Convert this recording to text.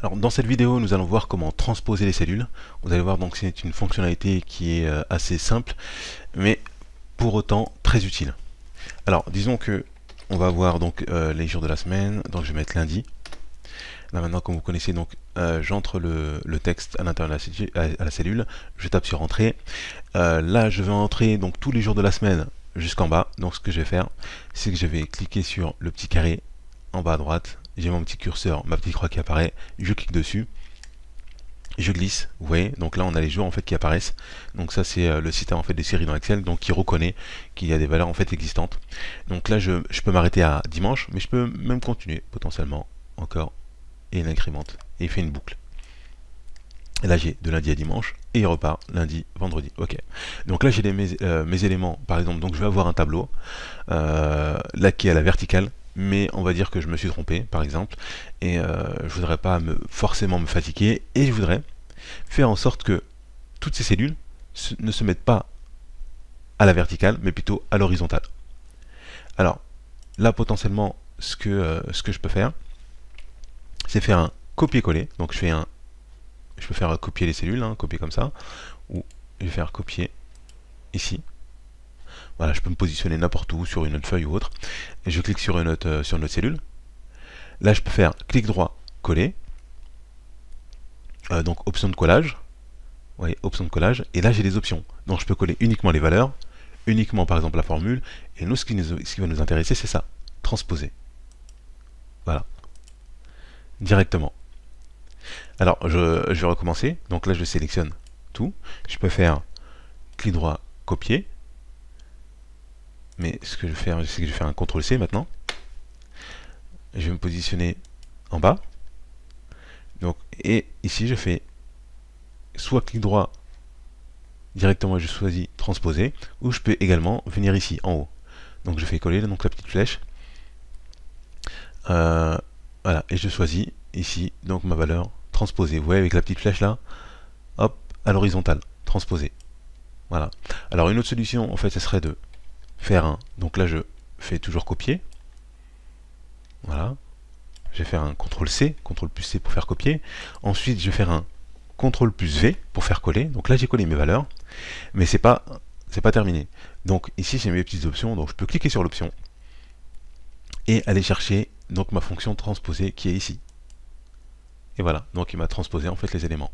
Alors dans cette vidéo, nous allons voir comment transposer les cellules. Vous allez voir donc c'est une fonctionnalité qui est assez simple, mais pour autant très utile. Alors disons que on va voir donc les jours de la semaine, donc je vais mettre lundi. Là maintenant, comme vous connaissez, donc j'entre le texte à l'intérieur de la cellule, je tape sur entrée. Là je vais entrer donc tous les jours de la semaine jusqu'en bas. Donc ce que je vais faire, c'est que je vais cliquer sur le petit carré en bas à droite. J'ai mon petit curseur, ma petite croix qui apparaît, je clique dessus, je glisse, vous voyez, donc là on a les jours en fait qui apparaissent. Donc ça c'est le système en fait des séries dans Excel, donc qui reconnaît qu'il y a des valeurs en fait existantes. Donc là je peux m'arrêter à dimanche, mais je peux même continuer potentiellement encore, et il incrémente, et il fait une boucle. Et là j'ai de lundi à dimanche, et il repart lundi, vendredi, ok. Donc là j'ai mes éléments, par exemple, donc je vais avoir un tableau, là qui est à la verticale, mais on va dire que je me suis trompé par exemple, et je voudrais pas forcément me fatiguer, et je voudrais faire en sorte que toutes ces cellules ne se mettent pas à la verticale mais plutôt à l'horizontale. Alors là potentiellement ce que je peux faire, c'est faire un copier-coller. Donc je peux faire copier les cellules, hein, copier comme ça, ou je vais faire copier ici. Voilà, je peux me positionner n'importe où, sur une autre feuille ou autre. Et je clique sur une autre cellule. Là, je peux faire clic droit, coller. Donc, option de collage. Vous voyez, option de collage. Et là, j'ai des options. Donc, je peux coller uniquement les valeurs, uniquement, par exemple, la formule. Et nous, ce qui va nous intéresser, c'est ça. Transposer. Voilà. Directement. Alors, je vais recommencer. Donc là, je sélectionne tout. Je peux faire clic droit, copier. Mais ce que je vais faire, c'est que je vais faire un CTRL-C maintenant. Je vais me positionner en bas. Donc, et ici, je fais soit clic droit, directement je choisis transposer, ou je peux également venir ici, en haut. Donc je fais coller donc la petite flèche. Voilà, et je choisis ici donc ma valeur transposée. Vous voyez avec la petite flèche là, hop, à l'horizontale, transposer. Voilà. Alors une autre solution, en fait, ce serait de faire un. Donc là, je fais toujours copier. Voilà. Je vais faire un CTRL-C, CTRL+C pour faire copier. Ensuite, je vais faire un CTRL+V pour faire coller. Donc là, j'ai collé mes valeurs, mais c'est pas terminé. Donc ici, j'ai mes petites options. Donc je peux cliquer sur l'option et aller chercher donc ma fonction transposée qui est ici. Et voilà. Donc il m'a transposé en fait les éléments.